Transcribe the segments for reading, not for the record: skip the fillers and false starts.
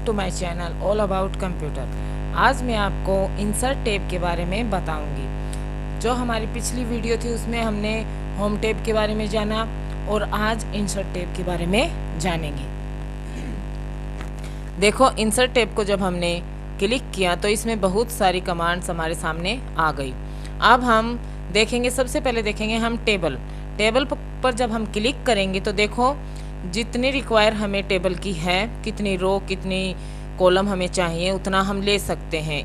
To my channel all about computer. आज मैं आपको इंसर्ट टैब के बारे में बताऊंगी। जो हमारी पिछली वीडियो थी उसमें हमने होम टैब के बारे में जाना और आज इंसर्ट टैब के बारे में जानेंगे। देखो, इंसर्ट टैब को जब हमने क्लिक किया तो इसमें बहुत सारी कमांड्स हमारे सामने आ गई। अब हम देखेंगे, सबसे पहले देखेंगे हम टेबल पर जब हम क्लिक करेंगे तो देखो जितनी रिक्वायर हमें टेबल की है, कितनी रो कितनी कॉलम हमें चाहिए उतना हम ले सकते हैं।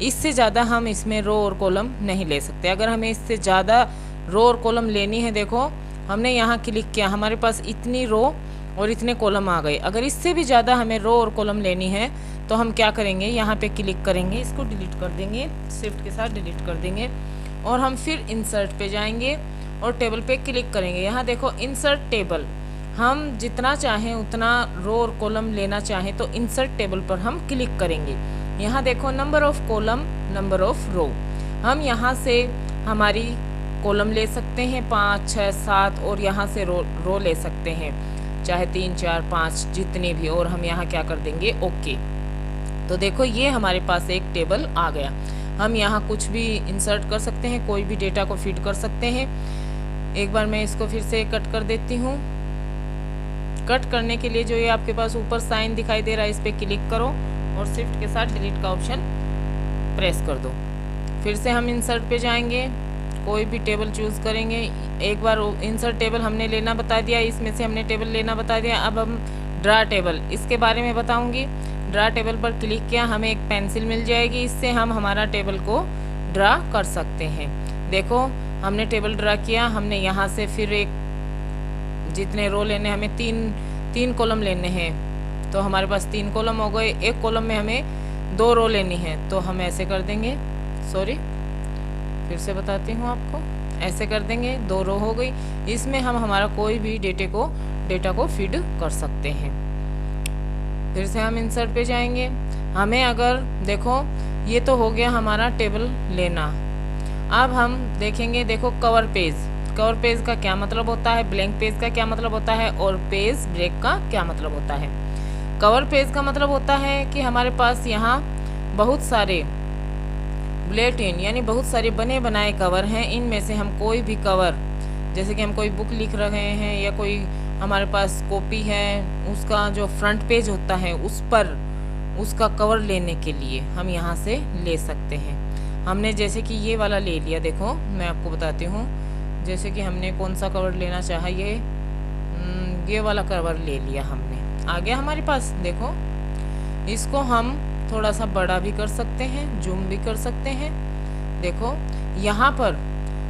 इससे ज़्यादा हम इसमें रो और कॉलम नहीं ले सकते। अगर हमें इससे ज़्यादा रो और कॉलम लेनी है, देखो हमने यहाँ क्लिक किया, हमारे पास इतनी रो और इतने कॉलम आ गए। अगर इससे भी ज़्यादा हमें रो और कॉलम लेनी है तो हम क्या करेंगे, यहाँ पे क्लिक करेंगे, इसको डिलीट कर देंगे, शिफ्ट के साथ डिलीट कर देंगे और हम फिर इंसर्ट पे जाएंगे और टेबल पे क्लिक करेंगे। यहाँ देखो इंसर्ट टेबल, हम जितना चाहें उतना रो और कॉलम लेना चाहें तो इंसर्ट टेबल पर हम क्लिक करेंगे। यहाँ देखो number of column, number of row, हम यहाँ से हमारी कॉलम ले सकते हैं 5, 6, 7 और यहाँ से रो ले सकते हैं, चाहे 3, 4, 5 जितने भी, और हम यहाँ क्या कर देंगे, ओके। तो देखो ये हमारे पास एक टेबल आ गया। हम यहाँ कुछ भी इंसर्ट कर सकते हैं, कोई भी डेटा को फीड कर सकते हैं। एक बार मैं इसको फिर से कट कर देती हूँ। कट करने के लिए जो ये आपके पास ऊपर साइन दिखाई दे रहा है, इस पर क्लिक करो और शिफ्ट के साथ डिलीट का ऑप्शन प्रेस कर दो। फिर से हम इंसर्ट पे जाएंगे, कोई भी टेबल चूज़ करेंगे। एक बार इंसर्ट टेबल हमने लेना बता दिया, इसमें से हमने टेबल लेना बता दिया। अब हम ड्रा टेबल, इसके बारे में बताऊंगी। ड्रा टेबल पर क्लिक किया, हमें एक पेंसिल मिल जाएगी, इससे हम हमारा टेबल को ड्रा कर सकते हैं। देखो हमने टेबल ड्रा किया, हमने यहाँ से फिर एक जितने रो लेने, हमें तीन कॉलम लेने हैं तो हमारे पास 3 कॉलम हो गए। एक कॉलम में हमें 2 रो लेनी है तो हम ऐसे कर देंगे, सॉरी फिर से बताती हूँ आपको, ऐसे कर देंगे, 2 रो हो गई। इसमें हम हमारा कोई भी डेटा को फीड कर सकते हैं। फिर से हम इंसर्ट पे जाएंगे। हमें अगर देखो ये तो हो गया हमारा टेबल लेना। अब हम देखेंगे, देखो कवर पेज का क्या मतलब होता है, ब्लैंक पेज का क्या मतलब होता है और पेज ब्रेक का क्या मतलब होता है। कवर पेज का मतलब होता है कि हमारे पास यहाँ बहुत सारे बुलेटिन यानी बहुत सारे बने बनाए कवर हैं। इनमें से हम कोई भी कवर, जैसे कि हम कोई बुक लिख रहे हैं या कोई हमारे पास कॉपी है, उसका जो फ्रंट पेज होता है उस पर उसका कवर लेने के लिए हम यहाँ से ले सकते हैं। हमने जैसे कि ये वाला ले लिया, देखो मैं आपको बताती हूँ, जैसे कि हमने कौन सा कवर लेना चाहा, ये वाला कवर ले लिया हमने, आ गया हमारे पास। देखो इसको हम थोड़ा सा बड़ा भी कर सकते हैं, जूम भी कर सकते हैं। देखो यहाँ पर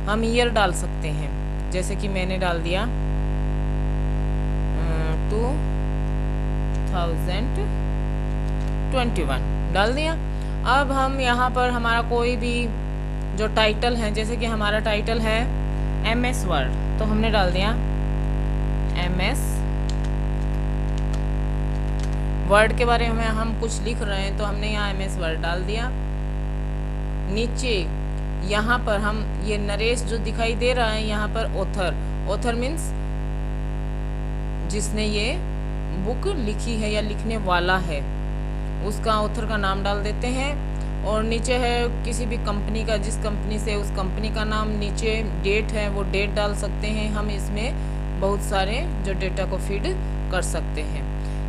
हम ईयर डाल सकते हैं, जैसे कि मैंने डाल दिया 2021 डाल दिया। अब हम यहाँ पर हमारा कोई भी जो टाइटल है, जैसे कि हमारा टाइटल है MS वर्ड, तो हमने डाल दिया MS वर्ड के बारे में हम कुछ लिख रहे हैं तो हमने यहाँ MS वर्ड डाल दिया। नीचे यहाँ पर हम ये नरेश जो दिखाई दे रहा है, यहाँ पर ऑथर मीन्स जिसने ये बुक लिखी है या लिखने वाला है, उसका ऑथर का नाम डाल देते हैं। और नीचे है किसी भी कंपनी का, जिस कंपनी से उस कंपनी का नाम, नीचे डेट है वो डेट डाल सकते हैं। हम इसमें बहुत सारे जो डेटा को फीड कर सकते हैं।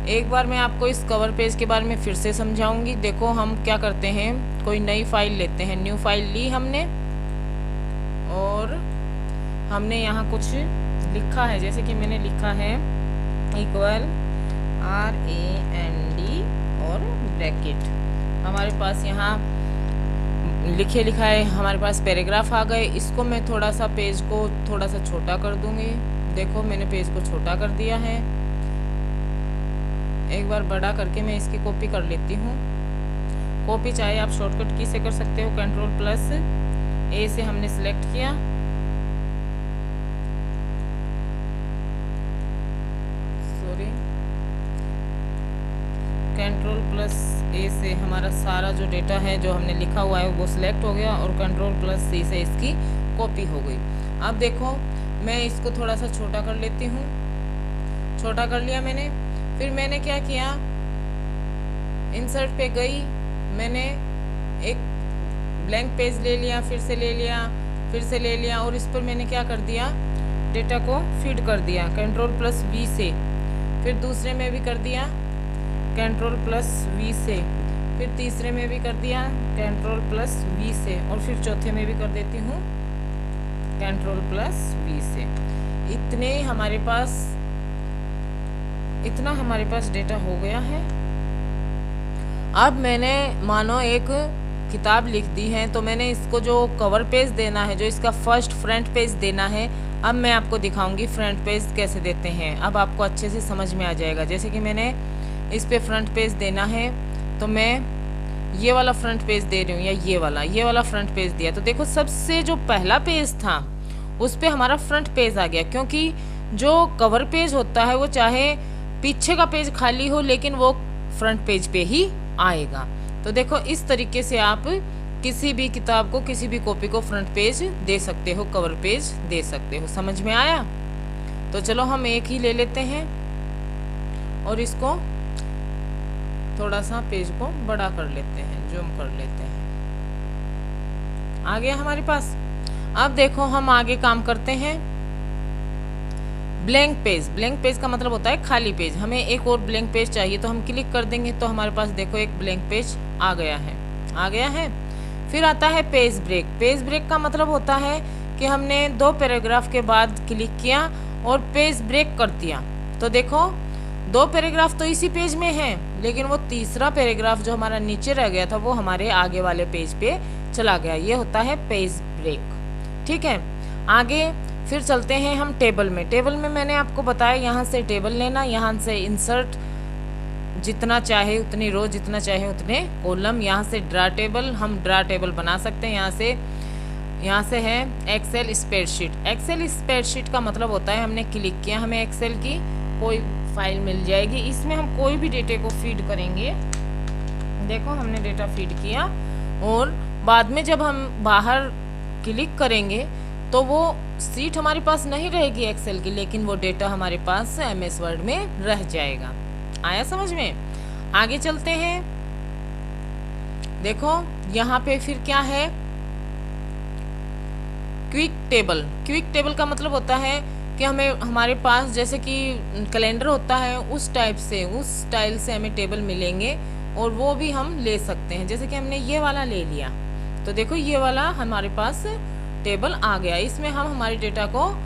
एक बार मैं आपको इस कवर पेज के बारे में फिर से समझाऊंगी। देखो हम क्या करते हैं, कोई नई फाइल लेते हैं, न्यू फाइल ली हमने और हमने यहाँ कुछ लिखा है, जैसे कि मैंने लिखा है इक्वल RAND और ब्रैकेट। हमारे पास यहाँ लिखा है, हमारे पास पैराग्राफ आ गए। इसको मैं थोड़ा सा पेज को थोड़ा सा छोटा कर दूंगी। देखो मैंने पेज को छोटा कर दिया है। एक बार बड़ा करके मैं इसकी कॉपी कर लेती हूँ। कॉपी चाहे आप शॉर्टकट की से कर सकते हो, Ctrl+A से हमने सिलेक्ट किया, Ctrl+A से हमारा सारा जो डेटा है जो हमने लिखा हुआ है वो सिलेक्ट हो गया और Ctrl+C से इसकी कॉपी हो गई। अब देखो मैं इसको थोड़ा सा छोटा कर लेती हूँ, छोटा कर लिया मैंने। फिर मैंने क्या किया, इंसर्ट पे गई, मैंने एक ब्लैंक पेज ले लिया, फिर से ले लिया, फिर से ले लिया, और इस पर मैंने क्या कर दिया, डेटा को फीड कर दिया Ctrl+V से। फिर दूसरे में भी कर दिया Ctrl+V से, फिर तीसरे में भी कर दिया Ctrl+V से, और फिर चौथे में भी कर देती हूँ Ctrl+V से। इतना हमारे पास डेटा हो गया है। अब मैंने मानो एक किताब लिख दी है, तो मैंने इसको जो कवर पेज देना है, जो इसका फर्स्ट फ्रंट पेज देना है, अब मैं आपको दिखाऊंगी फ्रंट पेज कैसे देते हैं। अब आपको अच्छे से समझ में आ जाएगा। जैसे कि मैंने इस पे फ्रंट पेज देना है, तो मैं ये वाला फ्रंट पेज दे रही हूँ, या ये वाला फ्रंट पेज दिया, तो देखो सबसे जो पहला पेज था उस पे हमारा फ्रंट पेज आ गया, क्योंकि जो कवर पेज होता है वो चाहे पीछे का पेज खाली हो, लेकिन वो फ्रंट पेज पे ही आएगा। तो देखो इस तरीके से आप किसी भी किताब को, किसी भी कॉपी को फ्रंट पेज दे सकते हो, कवर पेज दे सकते हो। समझ में आया? तो चलो हम एक ही ले लेते हैं और इसको थोड़ा सा पेज को बड़ा कर लेते हैं, जूम कर लेते हैं। आ गया हमारे पास। अब देखो हम आगे काम करते हैं। ब्लैंक पेज, ब्लैंक पेज का मतलब होता है खाली पेज। हमें एक और ब्लैंक पेज चाहिए, तो हम क्लिक कर देंगे तो हमारे पास देखो एक ब्लैंक पेज आ गया है। फिर आता है पेज ब्रेक। पेज ब्रेक का मतलब होता है कि हमने 2 पैराग्राफ के बाद क्लिक किया और पेज ब्रेक कर दिया। तो देखो 2 पैराग्राफ तो इसी पेज में है, लेकिन वो तीसरा पैराग्राफ जो हमारा नीचे रह गया था वो हमारे आगे वाले पेज पे चला गया। ये होता है पेज ब्रेक। ठीक है, आगे फिर चलते हैं हम टेबल में। टेबल में मैंने आपको बताया यहाँ से टेबल लेना, यहाँ से इंसर्ट, जितना चाहे उतनी रो, जितना चाहे उतने कॉलम। यहाँ से ड्रा टेबल, हम ड्रा टेबल बना सकते हैं। यहाँ से है एक्सेल स्प्रेडशीट। एक्सेल स्प्रेडशीट का मतलब होता है हमने क्लिक किया, हमें एक्सेल की कोई फाइल मिल जाएगी, इसमें हम कोई भी डेटे को फीड करेंगे। देखो हमने डेटा फीड किया, और बाद में जब हम बाहर क्लिक करेंगे तो वो सीट हमारे पास नहीं रहेगी एक्सेल की, लेकिन वो डेटा हमारे पास MS वर्ड में रह जाएगा। आया समझ में? आगे चलते हैं। देखो यहाँ पे फिर क्या है, क्विक टेबल। क्विक टेबल का मतलब होता है कि हमें, हमारे पास जैसे कि कैलेंडर होता है उस टाइप से, उस स्टाइल से हमें टेबल मिलेंगे, और वो भी हम ले सकते हैं। जैसे कि हमने ये वाला ले लिया, तो देखो ये वाला हमारे पास टेबल आ गया। इसमें हम हमारी डेटा को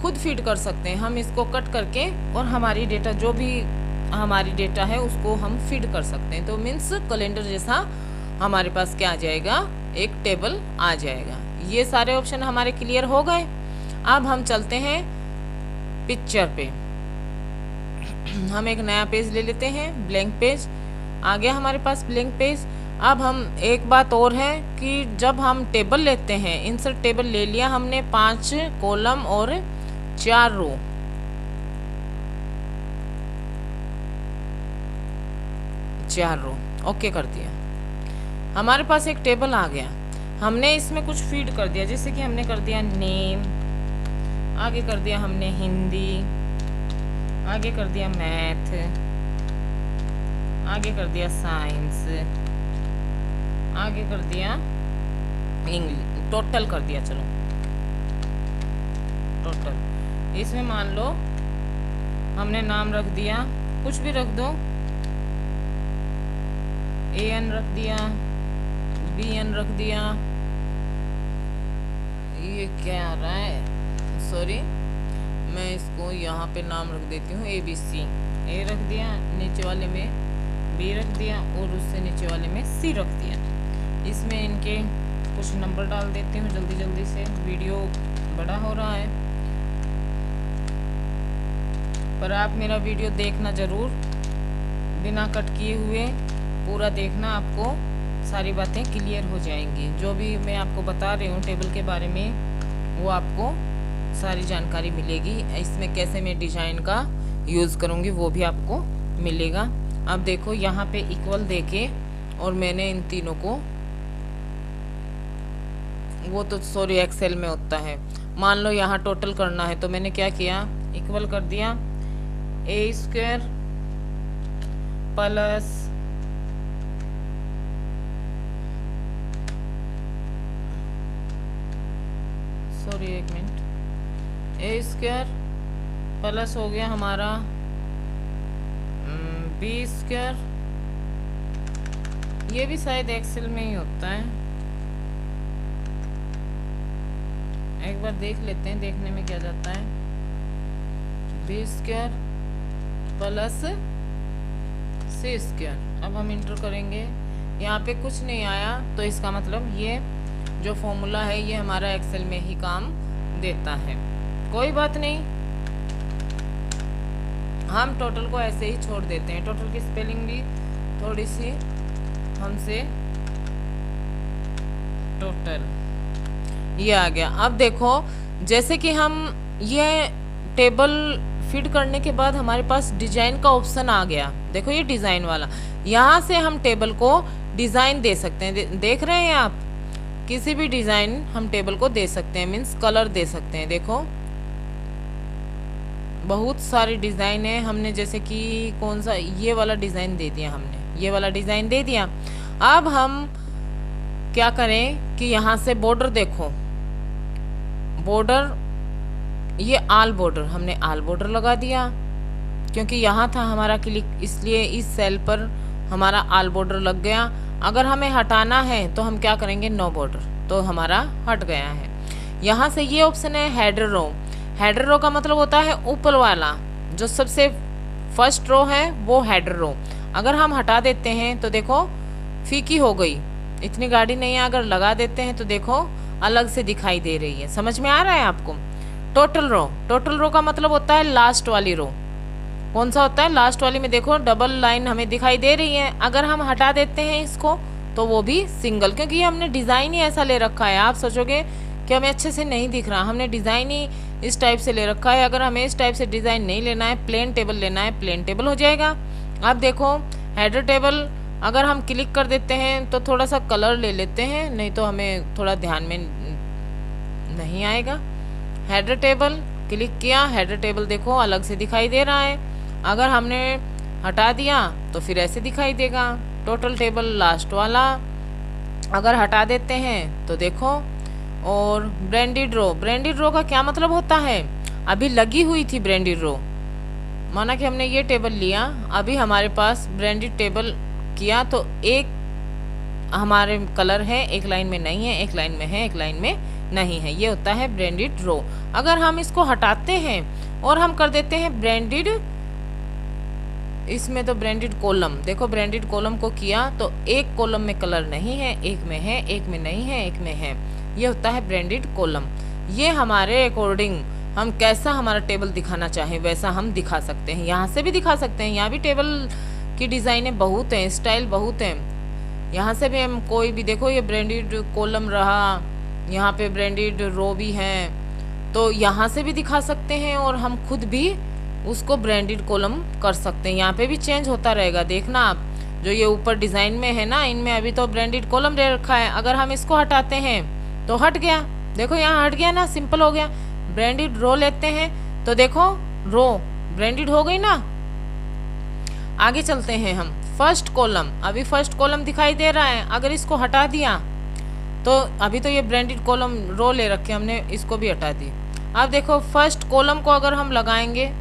खुद फीड कर सकते हैं। हम इसको कट करके और हमारी डेटा, जो भी हमारी डेटा है उसको हम फीड कर सकते हैं। तो मीन्स कैलेंडर जैसा हमारे पास क्या आ जाएगा, एक टेबल आ जाएगा। ये सारे ऑप्शन हमारे क्लियर हो गए। अब हम चलते हैं पिक्चर पे। हम एक नया पेज ले लेते हैं, ब्लैंक पेज आ गया हमारे पास, ब्लैंक पेज। अब हम एक बात और है कि जब हम टेबल लेते हैं, इंसर्ट टेबल ले लिया हमने, 5 कॉलम और 4 रो। ओके कर दिया, हमारे पास एक टेबल आ गया। हमने इसमें कुछ फीड कर दिया, जैसे कि हमने कर दिया नेम, आगे कर दिया हमने हिंदी, आगे कर दिया मैथ, आगे कर दिया साइंस, आगे कर दिया इंग्लिश, टोटल कर दिया। चलो टोटल, इसमें मान लो हमने नाम रख दिया, कुछ भी रख दो, AN रख दिया, BN रख दिया। ये क्या आ रहा है, सॉरी, मैं इसको यहाँ पे नाम रख देती हूँ ABC। A रख दिया, नीचे वाले में B रख दिया, और उससे नीचे वाले में C रख दिया। इसमें इनके कुछ नंबर डाल देती हूँ जल्दी जल्दी से, वीडियो बड़ा हो रहा है, पर आप मेरा वीडियो देखना ज़रूर, बिना कट किए हुए पूरा देखना, आपको सारी बातें क्लियर हो जाएंगी। जो भी मैं आपको बता रही हूँ टेबल के बारे में, वो आपको सारी जानकारी मिलेगी। इसमें कैसे मैं डिज़ाइन का यूज़ करूँगी वो भी आपको मिलेगा। अब देखो यहाँ पे इक्वल देके, और मैंने इन तीनों को, वो तो सॉरी एक्सेल में होता है, मान लो यहाँ टोटल करना है, तो मैंने क्या किया, इक्वल कर दिया A² प्लस सॉरी एक मिनट, ए स्क्वायर प्लस हो गया हमारा बी स्क्वायर, ये भी शायद एक्सेल में ही होता है, एक बार देख लेते हैं, देखने में क्या जाता है। बी स्क्वायर प्लस सी स्क्वायर। अब हम इंटर करेंगे, यहाँ पे कुछ नहीं आया तो इसका मतलब ये जो फॉर्मूला है ये हमारा एक्सेल में ही काम देता है। कोई बात नहीं, हम टोटल को ऐसे ही छोड़ देते हैं। टोटल की स्पेलिंग भी थोड़ी सी हमसे, टोटल ये आ गया। अब देखो जैसे कि हम ये टेबल फिट करने के बाद हमारे पास डिजाइन का ऑप्शन आ गया। देखो ये डिजाइन वाला, यहाँ से हम टेबल को डिजाइन दे सकते हैं। देख रहे हैं आप, किसी भी डिजाइन हम टेबल को दे सकते हैं, मीन्स कलर दे सकते हैं। देखो बहुत सारी डिजाइन है, हमने जैसे कि कौन सा, ये वाला डिजाइन दे दिया हमने, ये वाला डिजाइन दे दिया। अब हम क्या करें कि यहाँ से बॉर्डर देखो, बॉर्डर ये आल बॉर्डर, हमने आल बॉर्डर लगा दिया क्योंकि यहाँ था हमारा क्लिक, इसलिए इस सेल पर हमारा आल बॉर्डर लग गया। अगर हमें हटाना है तो हम क्या करेंगे, नो बॉर्डर, तो हमारा हट गया है। यहाँ से ये ऑप्शन है हेडर रो। हेडर रो का मतलब होता है ऊपर वाला, जो सबसे फर्स्ट रो है वो हेडर रो। अगर हम हटा देते हैं तो देखो फीकी हो गई, इतनी गाड़ी नहीं है। अगर लगा देते हैं तो देखो अलग से दिखाई दे रही है। समझ में आ रहा है आपको? टोटल रो, टोटल रो का मतलब होता है लास्ट वाली रो। कौन सा होता है? लास्ट वाली में देखो डबल लाइन हमें दिखाई दे रही है। अगर हम हटा देते हैं इसको तो वो भी सिंगल, क्योंकि हमने डिज़ाइन ही ऐसा ले रखा है। आप सोचोगे कि हमें अच्छे से नहीं दिख रहा, हमने डिज़ाइन ही इस टाइप से ले रखा है। अगर हमें इस टाइप से डिज़ाइन नहीं लेना है, प्लेन टेबल लेना है, प्लेन टेबल हो जाएगा। अब देखो हेडर टेबल, अगर हम क्लिक कर देते हैं तो थोड़ा सा कलर ले लेते हैं, नहीं तो हमें थोड़ा ध्यान में नहीं आएगा। हेडर टेबल क्लिक किया, हेडर टेबल देखो अलग से दिखाई दे रहा है। अगर हमने हटा दिया तो फिर ऐसे दिखाई देगा। टोटल टेबल लास्ट वाला अगर हटा देते हैं तो देखो। और ब्रांडेड रो, ब्रांडेड रो का क्या मतलब होता है? अभी लगी हुई थी ब्रांडेड रो, माना कि हमने ये टेबल लिया, अभी हमारे पास ब्रांडेड टेबल किया तो एक हमारे कलर है, एक लाइन में नहीं है, एक लाइन में है, एक लाइन में नहीं है, ये होता है ब्रांडेड रो। अगर हम इसको हटाते हैं और हम कर देते हैं ब्रांडेड, इसमें तो ब्रांडेड कॉलम, देखो ब्रांडेड कॉलम को किया तो एक कॉलम में कलर नहीं है, एक में है, एक में नहीं है, एक में है, ये होता है ब्रांडेड कॉलम। ये हमारे अकॉर्डिंग हम कैसा हमारा टेबल दिखाना चाहें वैसा हम दिखा सकते हैं। यहाँ से भी दिखा सकते हैं, यहाँ भी टेबल की डिज़ाइनें बहुत हैं, स्टाइल बहुत हैं। यहाँ से भी हम कोई भी, देखो ये ब्रांडेड कॉलम रहा, यहाँ पे ब्रांडेड रो भी हैं, तो यहाँ से भी दिखा सकते हैं और हम खुद भी उसको ब्रांडेड कॉलम कर सकते हैं। यहाँ पे भी चेंज होता रहेगा, देखना आप। जो ये ऊपर डिज़ाइन में है ना, इनमें अभी तो ब्रांडेड कॉलम दे रखा है, अगर हम इसको हटाते हैं तो हट गया, देखो यहाँ हट गया ना, सिंपल हो गया। ब्रांडेड रो लेते हैं तो देखो रो ब्रांडेड हो गई ना। आगे चलते हैं हम, फर्स्ट कॉलम, अभी फर्स्ट कॉलम दिखाई दे रहा है, अगर इसको हटा दिया तो अभी तो ये ब्रांडेड कॉलम रो ले रखे हमने, इसको भी हटा दी। अब देखो फर्स्ट कॉलम को अगर हम लगाएंगे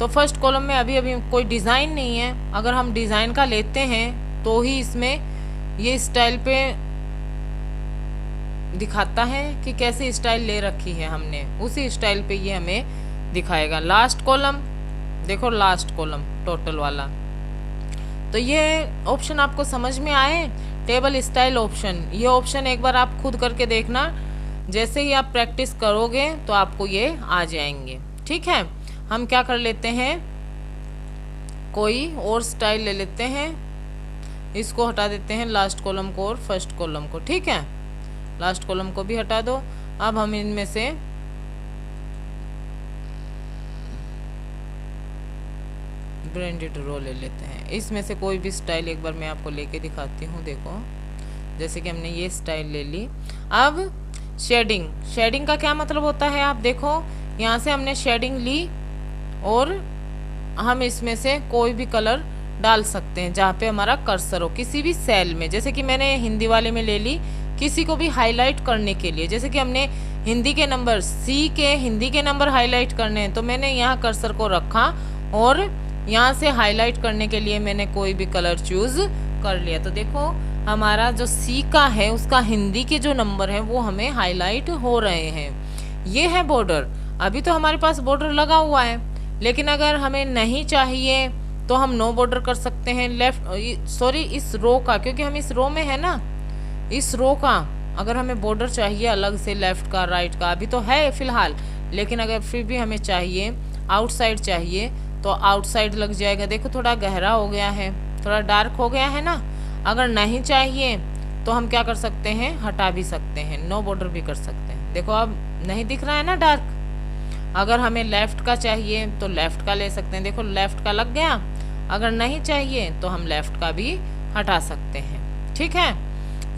तो फर्स्ट कॉलम में अभी कोई डिज़ाइन नहीं है, अगर हम डिज़ाइन का लेते हैं तो ही इसमें ये स्टाइल पे दिखाता है कि कैसी स्टाइल ले रखी है हमने, उसी स्टाइल पे ये हमें दिखाएगा। लास्ट कॉलम देखो, लास्ट कॉलम टोटल वाला। तो ये ऑप्शन आपको समझ में आए, टेबल स्टाइल ऑप्शन, ये ऑप्शन एक बार आप खुद करके देखना, जैसे ही आप प्रैक्टिस करोगे तो आपको ये आ जाएंगे। ठीक है, हम क्या कर लेते हैं, कोई और स्टाइल ले लेते हैं, इसको हटा देते हैं लास्ट कॉलम को और फर्स्ट कॉलम को। ठीक है, लास्ट कॉलम को भी हटा दो। अब हम इनमें से ब्रांडेड रो ले लेते हैं, इसमें से कोई भी स्टाइल एक बार मैं आपको लेके दिखाती हूँ। देखो जैसे कि हमने ये स्टाइल ले ली। अब शेडिंग, शेडिंग का क्या मतलब होता है, आप देखो यहाँ से हमने शेडिंग ली और हम इसमें से कोई भी कलर डाल सकते हैं जहाँ पे हमारा कर्सर हो, किसी भी सेल में। जैसे कि मैंने हिंदी वाले में ले ली, किसी को भी हाईलाइट करने के लिए, जैसे कि हमने हिंदी के नंबर, सी के हिंदी के नंबर हाईलाइट करने हैं, तो मैंने यहाँ कर्सर को रखा और यहाँ से हाईलाइट करने के लिए मैंने कोई भी कलर चूज कर लिया। तो देखो हमारा जो सी का है उसका हिंदी के जो नंबर है वो हमें हाईलाइट हो रहे हैं। ये है बॉर्डर। अभी तो हमारे पास बॉर्डर लगा हुआ है, लेकिन अगर हमें नहीं चाहिए तो हम नो बॉर्डर कर सकते हैं। इस रो का, क्योंकि हम इस रो में है ना, इस रो का अगर हमें बॉर्डर चाहिए अलग से, लेफ्ट का राइट का, अभी तो है फिलहाल, लेकिन अगर फिर भी हमें चाहिए, आउटसाइड चाहिए, तो आउटसाइड लग जाएगा। देखो थोड़ा गहरा हो गया है, थोड़ा डार्क हो गया है ना। अगर नहीं चाहिए तो हम क्या कर सकते हैं, हटा भी सकते हैं, नो बॉर्डर भी कर सकते हैं। देखो अब नहीं दिख रहा है ना डार्क। अगर हमें लेफ्ट का चाहिए तो लेफ्ट का ले सकते हैं, देखो लेफ्ट का लग गया। अगर नहीं चाहिए तो हम लेफ्ट का भी हटा सकते हैं। ठीक है,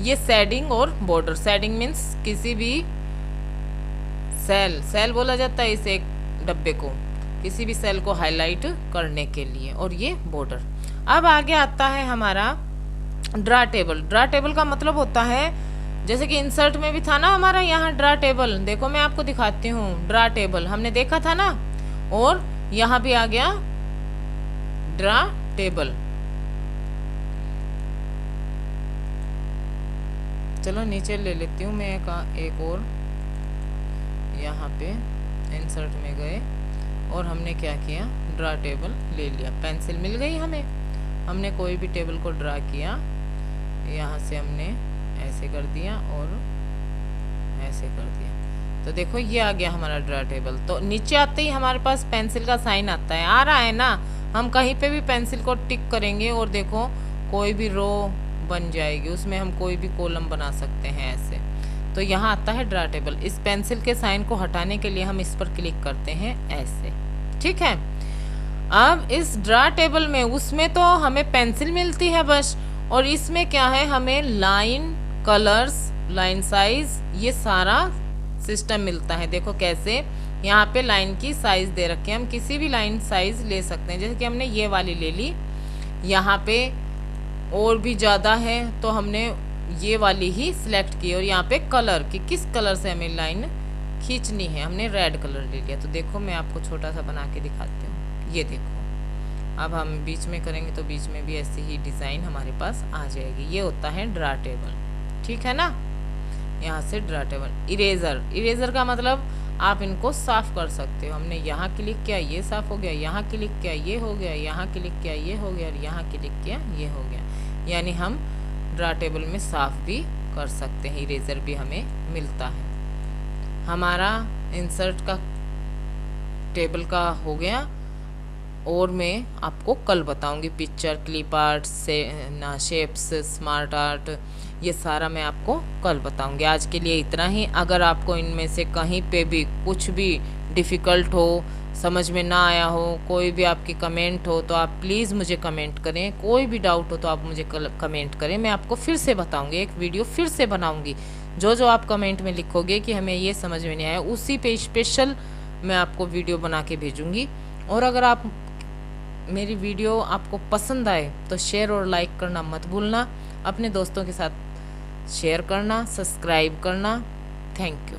ये शेडिंग और बॉर्डर। शेडिंग मीन्स किसी भी सेल बोला जाता है इस एक डब्बे को, किसी भी सेल को हाईलाइट करने के लिए। और ये बॉर्डर। अब आगे आता है हमारा ड्रा टेबल। ड्रा टेबल का मतलब होता है, जैसे कि इंसर्ट में भी था ना हमारा यहाँ ड्रा टेबल, देखो मैं आपको दिखाती हूँ। ड्रा टेबल हमने देखा था ना, और यहाँ भी आ गया ड्रा टेबल। चलो नीचे ले लेती हूँ मैं एक और। यहाँ पे इंसर्ट में गए और हमने क्या किया, ड्रा टेबल ले लिया। पेंसिल मिल गई हमें, हमने कोई भी टेबल को ड्रा किया, यहाँ से हमने ऐसे कर दिया और ऐसे कर दिया। तो देखो ये आ गया हमारा ड्रा टेबल। तो नीचे आते ही हमारे पास पेंसिल का साइन आता है, आ रहा है ना। हम कहीं पे भी पेंसिल को टिक करेंगे और देखो कोई भी रो बन जाएगी, उसमें हम कोई भी कॉलम बना सकते हैं ऐसे। तो यहाँ आता है ड्रा टेबल। इस पेंसिल के साइन को हटाने के लिए हम इस पर क्लिक करते हैं ऐसे। ठीक है, अब इस ड्रा टेबल में, उसमें तो हमें पेंसिल मिलती है बस, और इसमें क्या है, हमें लाइन, कलर्स, लाइन साइज, ये सारा सिस्टम मिलता है। देखो कैसे यहाँ पे लाइन की साइज दे रखी है, हम किसी भी लाइन साइज ले सकते हैं। जैसे कि हमने ये वाली ले ली, यहाँ पे और भी ज़्यादा है तो हमने ये वाली ही सिलेक्ट की, और यहाँ पे कलर कि किस कलर से हमें लाइन खींचनी है, हमने रेड कलर ले लिया। तो देखो मैं आपको छोटा सा बना के दिखाती हूँ। ये देखो, अब हम बीच में करेंगे तो बीच में भी ऐसी ही डिज़ाइन हमारे पास आ जाएगी। ये होता है ड्रा टेबल। ठीक है ना, यहाँ से ड्रा टेबल। इरेजर, इरेजर का मतलब आप इनको साफ कर सकते हो। हमने यहाँ क्लिक किया, ये साफ हो गया, यहाँ क्लिक किया, ये हो गया, यहाँ क्लिक किया, ये हो गया, और यहाँ क्लिक किया, ये हो गया। यानी हम ड्रा टेबल में साफ भी कर सकते हैं। इरेजर भी हमें मिलता है। हमारा इंसर्ट का टेबल का हो गया, और मैं आपको कल बताऊंगी पिक्चर, क्लिप आर्ट से ना, शेप्स, स्मार्ट आर्ट, ये सारा मैं आपको कल बताऊंगी। आज के लिए इतना ही। अगर आपको इनमें से कहीं पे भी कुछ भी डिफ़िकल्ट हो, समझ में ना आया हो, कोई भी आपकी कमेंट हो, तो आप प्लीज़ मुझे कमेंट करें। कोई भी डाउट हो तो आप मुझे कमेंट करें, मैं आपको फिर से बताऊंगी, एक वीडियो फिर से बनाऊंगी। जो आप कमेंट में लिखोगे कि हमें ये समझ में नहीं आया, उसी पे स्पेशल मैं आपको वीडियो बना के भेजूँगी। और अगर आप मेरी वीडियो आपको पसंद आए तो शेयर और लाइक करना मत भूलना। अपने दोस्तों के साथ शेयर करना, सब्सक्राइब करना। Thank you.